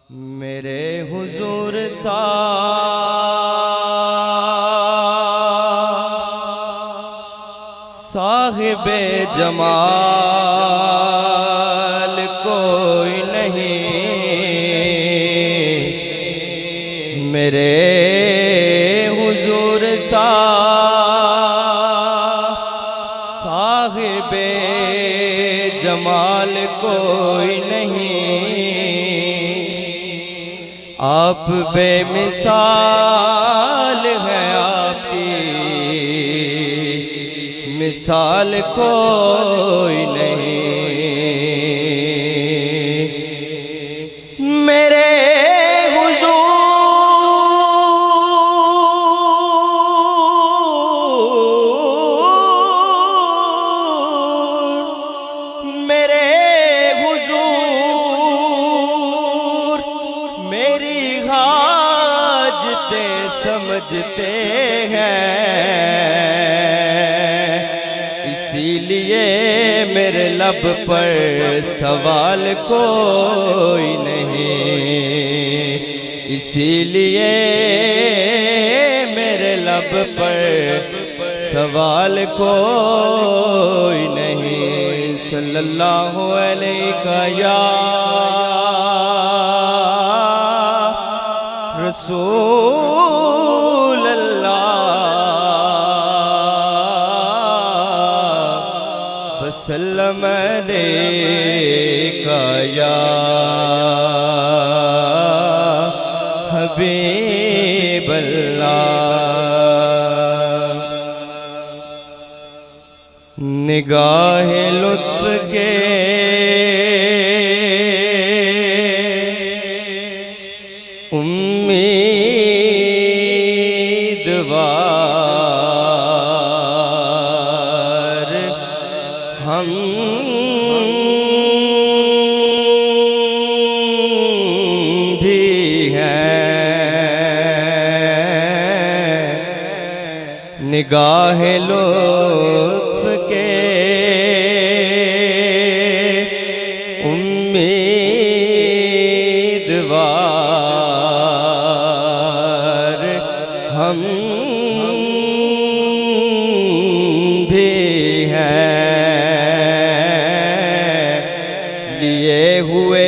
मेरे हुजूर साहिबे जमाल कोई नहीं। मेरे हुजूर साहिबे जमाल कोई नहीं। आप बेमिसाल हैं, आपकी मिसाल कोई नहीं। मेरे समझते हैं, इसीलिए मेरे लब पर सवाल कोई नहीं। इसीलिए मेरे लब पर सवाल कोई नहीं। सल्लल्लाहु अलैहि या रसूल अल्लाह वसल्लम अलैका या हबीब अल्लाह। निगाहे लुत्फ के उम्मीदवार हम भी हैं। निगाहे लुत्फ के उम्मीदवार हम भी हैं। लिए हुए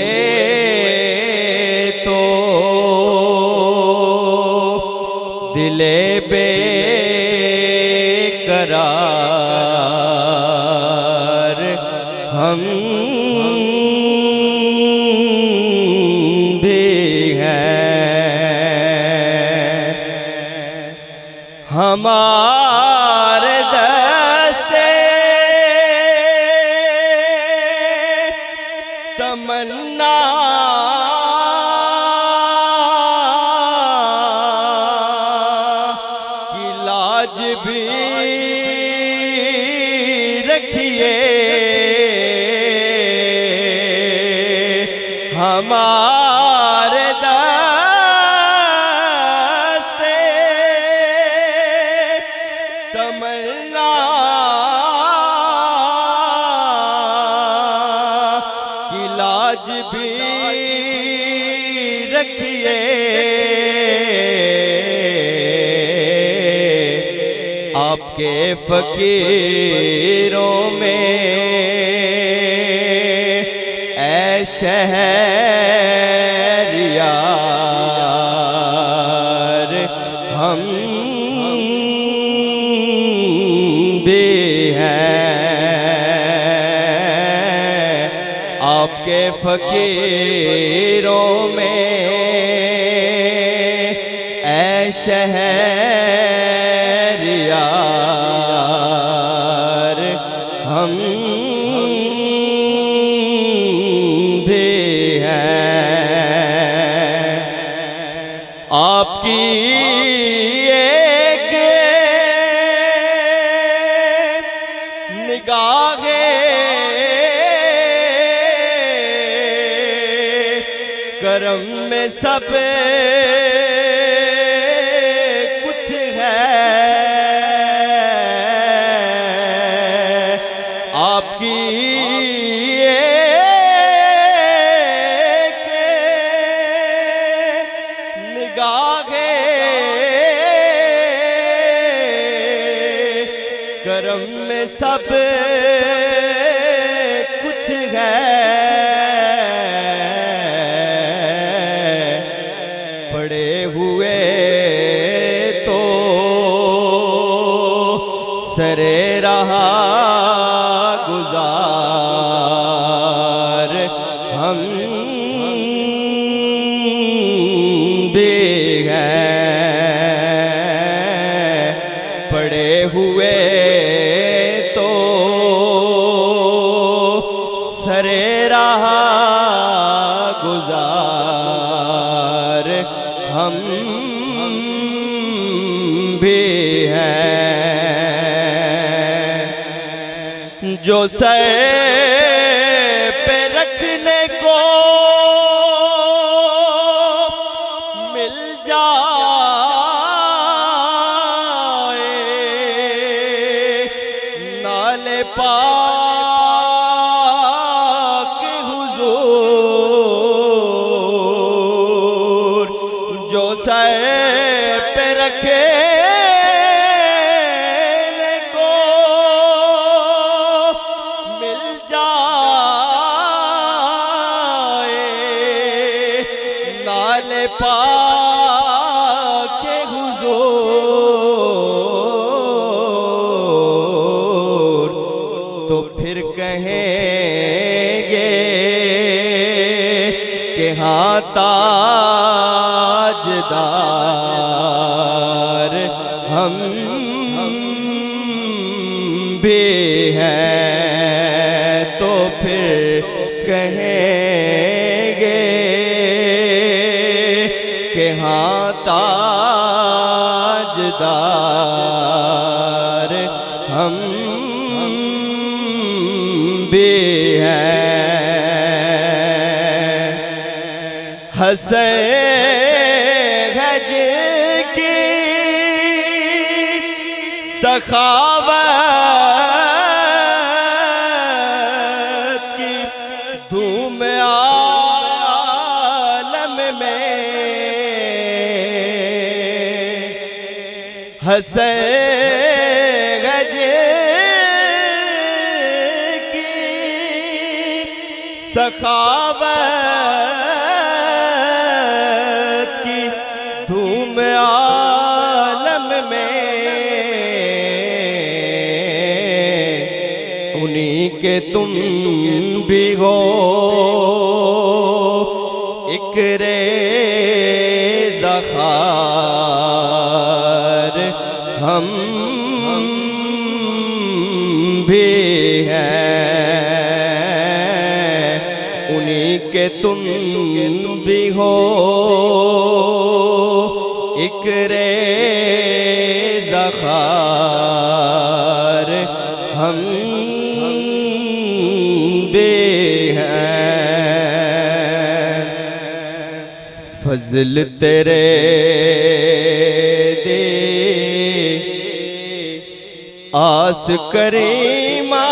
तो दिले बेकरार हम भी हैं। हमारे दस्ते तमन्ना की लाज भी रखिए। हमारे दस्ते तमन्ना की लाज भी रखिए। आपके फकीरों में ऐ शहरियार हम भी हैं। आपके फकीरों में ऐ शहरियार हम भी हैं। आपकी एक निगाहे करम में सब कुछ है। आपकी एक करम में सब कुछ है, पड़े हुए तो सरे रहा गुजार हम भी हैं, पड़े हुए तो सरे रहा गुजार हम भी हैं। जो सर पे रखने को मिल जाए, नाले पाक हुजूर, जो सर पे रखे को मिल जाए, नाले पाक हुजूर, तो फिर कहेंगे कि हाँ ताजदार हम भी हैं, तो फिर कहेंगे कि हाँ ताजदार हम भी हैं। हसन है जिनकी सखावत की धूम आलम में, हसन है जिनकी सखावत की धूम आलम में, उन्हीं के तुम भी हो एक रेज़ा ख़ार हम भी हैं, उन्हीं के तुम भी हो एक रेज़ा ख़ार हम भी हैं। फज़ल तेरे दे आस करीमा,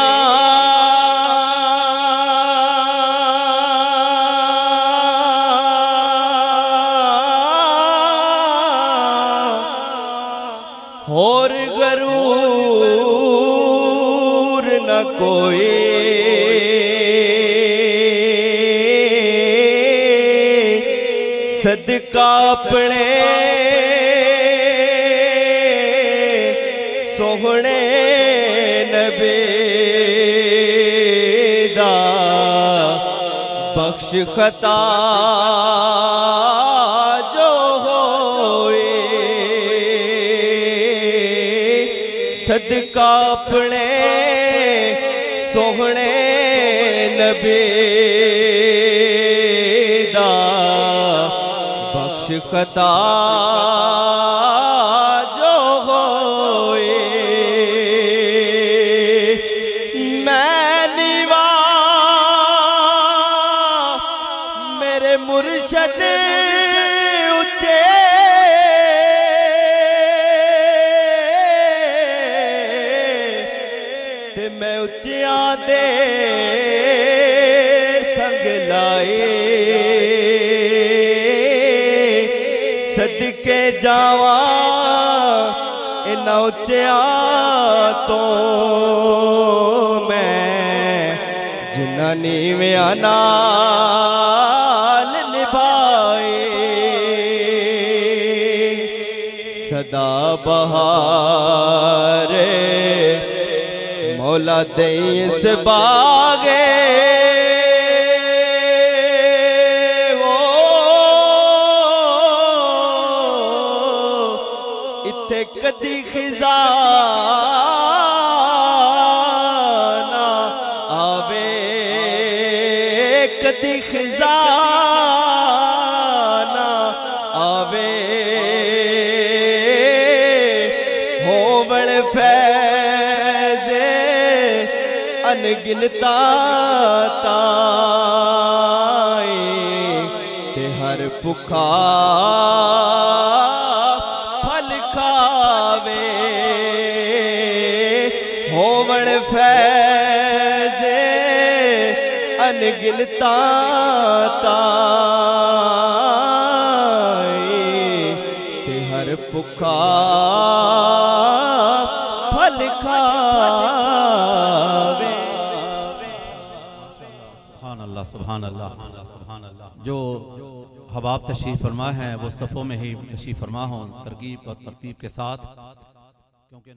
और गरूर न कोई, सदका अपने सोहने नबी दा, बख्श खता जो होए, सदका अपने सोहने नबी दा, बख्श खता जो होए। मैं निवा मेरे मुर्शद ऊंचे, ते मैं उच्चियां दे संग लाए, सदके जावा इन इन्ना उच्चिया तो मैं जिन्ना नीवियां नाल निभाए सदा बहारे मौला दे इस बागे इत्थे कदी खिजाना आवे कदी खिजाना आवे होवण फैज़े अनगिनता ताए ते हर भुखा फल खावे होवण फैज़े अनगिनता ताए ते हर भुखा फल खावे। सुभान अल्लाह सुभान अल्लाह सुभान अल्लाह। जो हबाब तशरीफ़ फरमा है वो सफ़ों में ही तशरीफ़ फरमा हो तरकीब और तरतीब के साथ, क्योंकि